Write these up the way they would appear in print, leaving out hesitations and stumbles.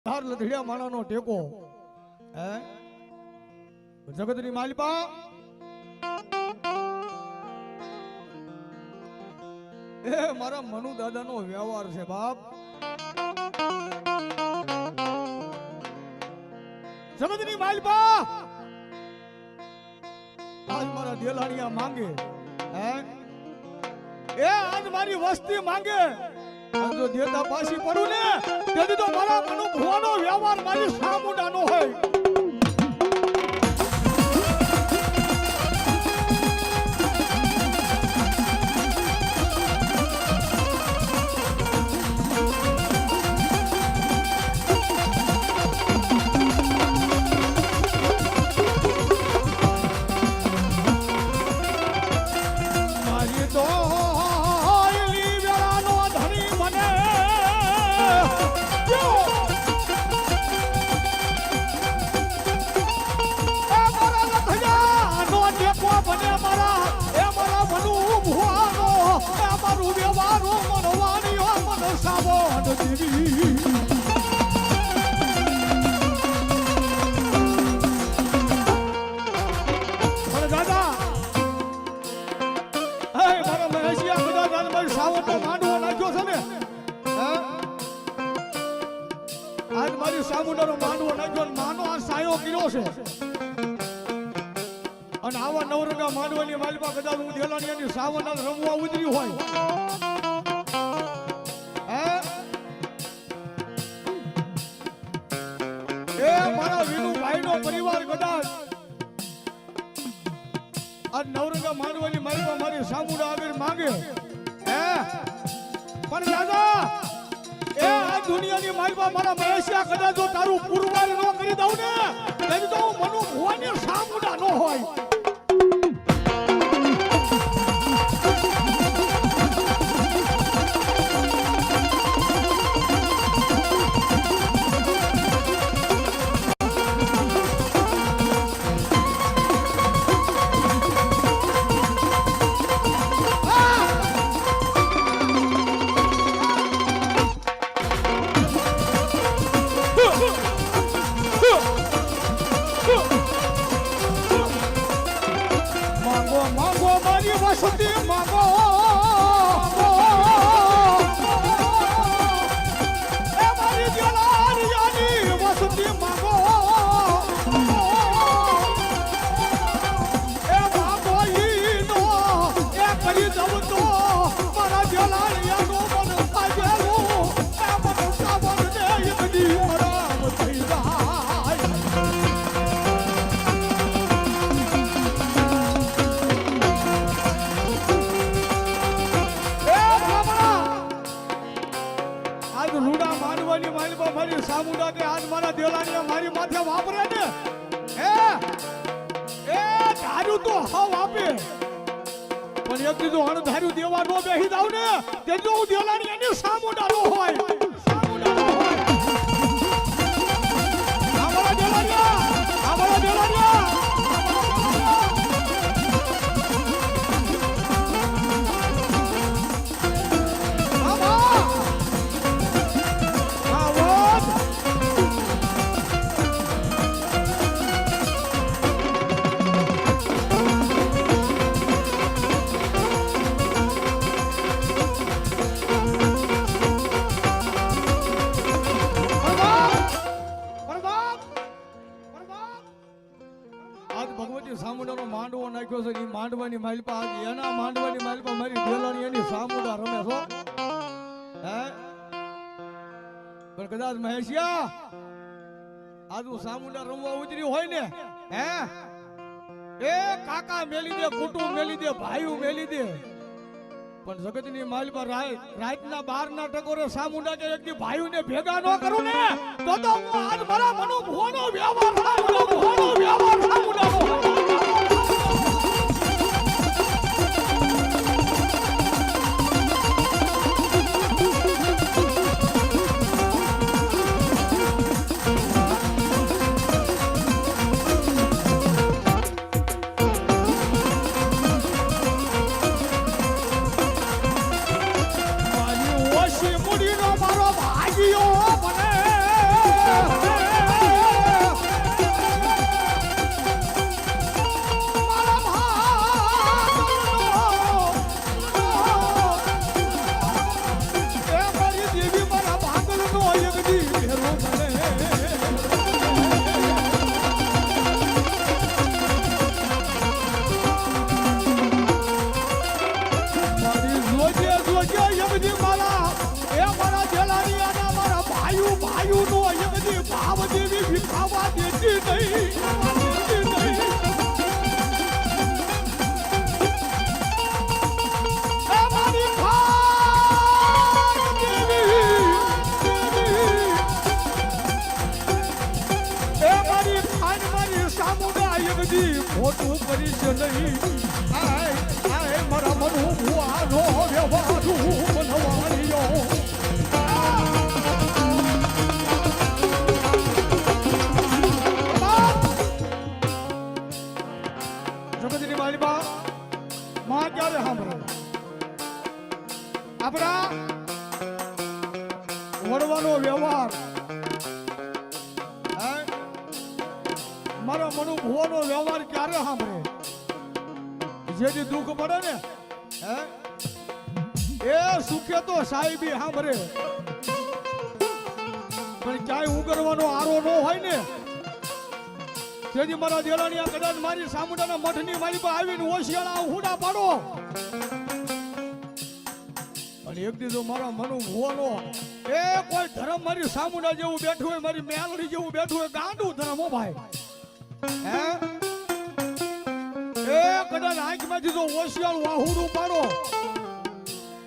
ધાર લધડિયા માણાનો ટેકો હે જગતની માલિપા એ મારા મનુ દાદાનો વ્યવહાર છે બાપ. જગતની માલિપા આજ મારા દેલાણીયા માંગે હે એ આજ મારી વસ્તી માંગે. જો દેતા પાછી પડું ને તેથી તો મારા મનુ ભુવાનો વ્યવહાર મારી સામુંડાનો હોય. મારી તો સામુંડાનો માંડવો નાખ્યો માનો આ સાયો કર્યો છે. અને આવા નવરંગા માંડવાની માલમાં કદાચ હું દેલાણીયાની સાવના રમવા ઉતર્યું હોય એ મારા વિનુભાઈનો પરિવાર કદાચ આ નવરંગા માંડવાની માલમાં મારી સામુંડા આગળ માંગે પણ દાદા એ આ દુનિયાની માલમાં મારા મહેશિયા કદાચ જો તારું પુરવાર ન કરી દઉં ને તેથી તો હું મનુ ભુવાની સામુંડા ન હોય. સામુંડા કે આજ મારા દેલાણીયા મારી માથે વાપરે ને એ ધાર્યું તો હાવ આપે પણ એક દીધું હણ ધાર્યું દેવા નો બેહી જાવ ને તેજો હું દેલાણીયાની સામુંડા નો હોય. સામુંડા નો હોય અમારા દેલાણીયા અમારા દેલાણીયા સામુંડાનો માંડવો નાખ્યો છે. એ માંડવાની માલપા આજ એના માંડવાની માલપા મારી દેલાણી એની સામુંડા રમે છો હે પણ કદાચ મહેશિયા આજ હું સામુંડા રમવા ઉતરી હોય ને હે એ કાકા મેલી દે કુટુંબ મેલી દે ભાઈઓ મેલી દે પણ જગતની માલપા રાતના 12 ના ટકોરે સામુંડા કે એક દી ભાઈઓને ભેગા ન કરું ને તો હું આજ મારા મનુ ભુવાનો વ્યવહાર સામુંડાનો મુડીનો મારો ભાગ્યો બને ભાવ દેવી વિખાવા દેતી નહીં ખોટું કરીશ નહીં આય મારા મનું ભુવાનો વ્યવહારું બનવાણીઓ જગતની માલિકા માં ક્યારે સાંભળો આપણા વડવાનો વ્યવહાર મારા મનુ ભુવાનો વ્યવહાર ક્યારે સાંભળે જેથી દુઃખ પડે ને એ સુખે તો સાહેબી સાંભળે પણ ક્યાંય ઉગરવાનો આરો ન હોય ને તેથી મારા દેરાણીયા કદાચ મારી સામુંડાના મઠની મારી પર આવીને ઓશિયાળા હુડા પાડો અને એક દીધો મારા મનુ ભુવાનો એ કોઈ ધર્મ મારી સામુંડા જેવું બેઠું હોય મારી મેલડી જેવું બેઠું હોય ગાંડું ધર્મ હો ભાઈ એ કદાચ આંખમાંથી જો ઓશિયાળ વાહુડું પાડો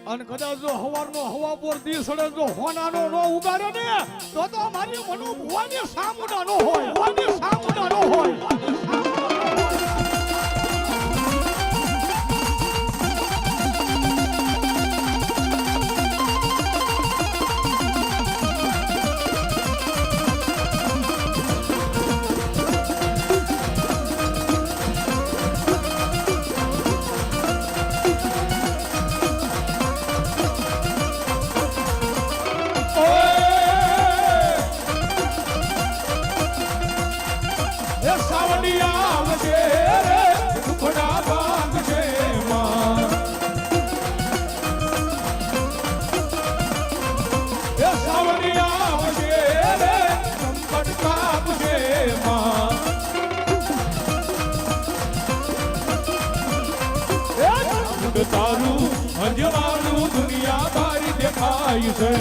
અને કદાચ જો હવારનો હવા પર દી સડે જો હોનાનો નો ઉગાડે ને તો મારી મનુ ભુવાની સામુંડા નો હોય ભુવાની સામુંડા નો હોય તારું અંજવાનું દુનિયા બારી દેખાય છે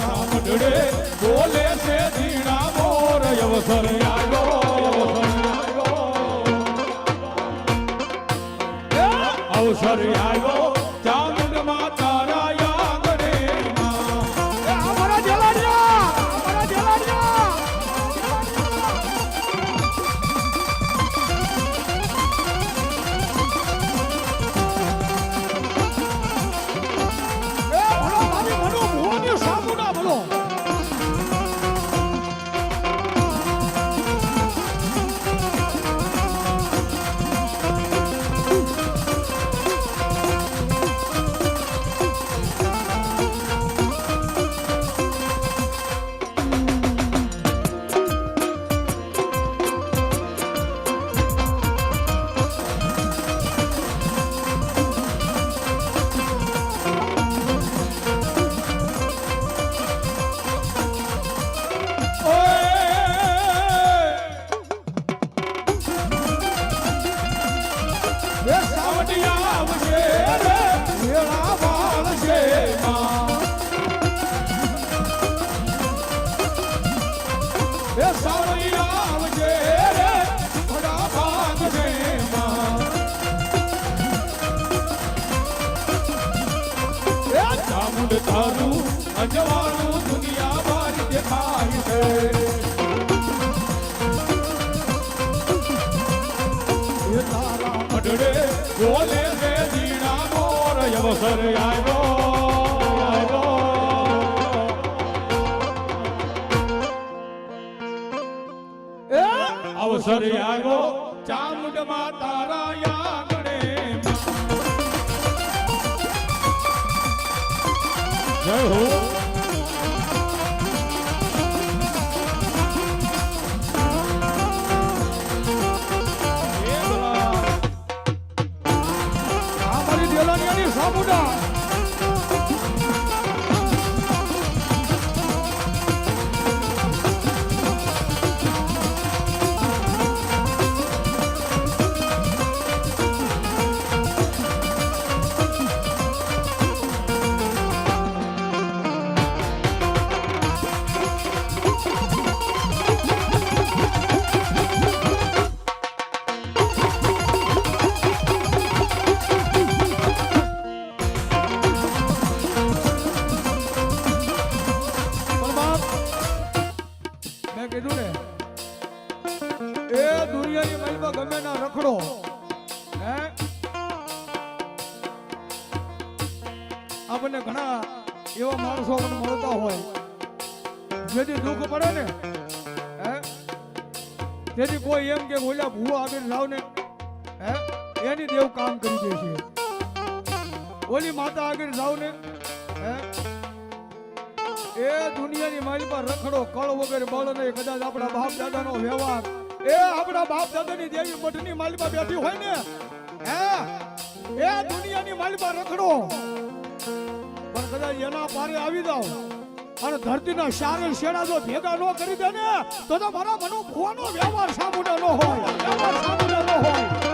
રામડે બોલે છે ધીણા મોર અવસર આવ્યો ચામુંડમાં તારા આંગણે અમારા જલાડિયા તારું અંજવાનું દુનિયા બારી દેખાય છે તારા મઢડે બોલે છે જીણા મોર અવસર આવ્યો અવસર આવ્યો ચામુંડમાં તારા આંગણે જય હો અમારી દેલાનિયાની સામુંડા ઘણા એવા માણસો મને મળતા હોય જેથી દુઃખ પડે ને હે તેથી કોઈ એમ કે ઓલા ભૂવા આગળ લાવ ને હે એની દેવ કામ કરી દે છે ઓલી માતા આગળ જાવ ને હે એ દુનિયાની મારી પર રખડો કળ વગર બળ નહીં કદાચ આપણા બાપ દાદાનો વ્યવહાર એ આપણા બાપ દાદાની દેવી મઠની માલિકા બેઠી હોય ને હે એ દુનિયાની માલિકા રખડો પણ કદાચ એના પારે આવી જાવ અને ધરતીના શારે શેડા જો ભેગા ન કરી દે ને તો મારા મનો ભુવાનો વ્યવહાર સામુડા ન હોય વ્યવહાર સામુડા ન હોય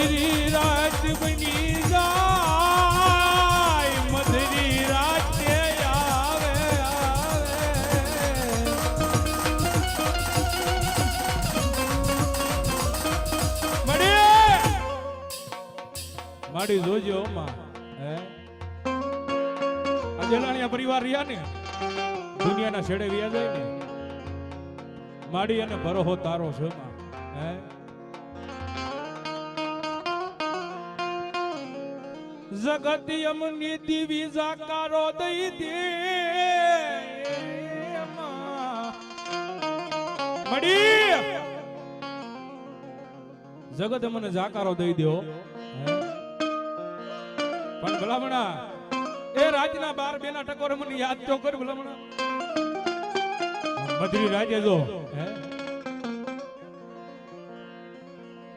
મધરી રાત બની જાય મધરી રાતે આવે માડી જોજો માં હે આ જલાણિયા પરિવાર રહ્યા ને દુનિયાના છેડે વ્યા જાય ને માડી અને ભરોહો તારો છે માં હે જગતિયમની દિવી જાકારો દઈ દે મડી જગત મને જાકારો દઈ દ્યો પણ ભલામણા એ રાજના 12 બેના ટકોર મને યાદ તો કર ભલામણા મધરી રાજે જો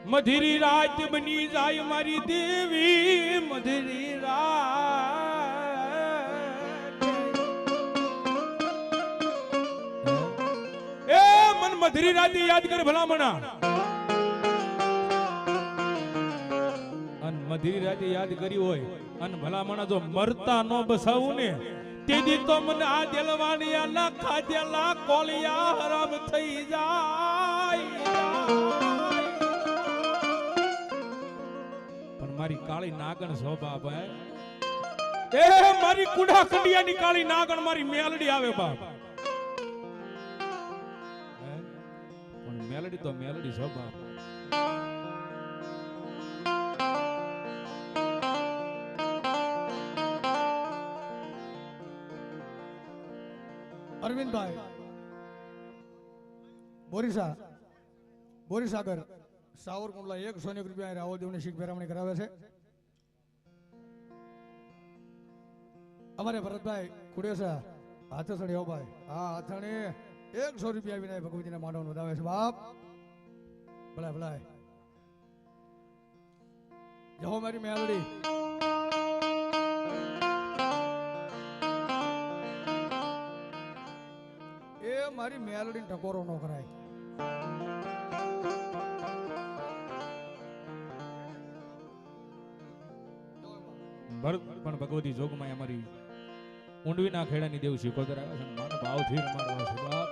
મધરી રાત બની જાય મારી દેવી મધરી રાત એ મન મધરી રાતે યાદ કર ભલામણા અન મધરી રાતે યાદ કરી હોય અન ભલામણા જો મરતા નો બસાવું ને તેદી તો મને આ દિલવાનિયા ના ખાધેલા કોલિયા હરામ થઈ જાય કાળી નાગણ છો બાપ હે એ મારી કુડા કંડિયાની કાળી નાગણ મારી મેલડી આવે બાપ હે? પણ મેલડી તો મેલડી છો બાપ અરવિંદભાઈ બોરીસાગર સાવરકુંડલા 100 રૂપિયા રાવલદેવની શીખ પેરામણી કરાવે છે. અમારે ભરતભાઈ ખુડેસા હાથે ચડી હો ભાઈ હા હાથણે 100 રૂપિયા વિના ભગવતીના માંડવ નોંધાવે છે બાપ ભલાય ભલાય જહો મારી મેલડી એ મારી મેલડી ટકોરો ન કરાય ભરત પણ ભગવતી જોગમાં અમારી ઊંડવીના ખેડાની દેવ શીખોતર આવે છે માનો ભાવથી રમાડવા છે બાપ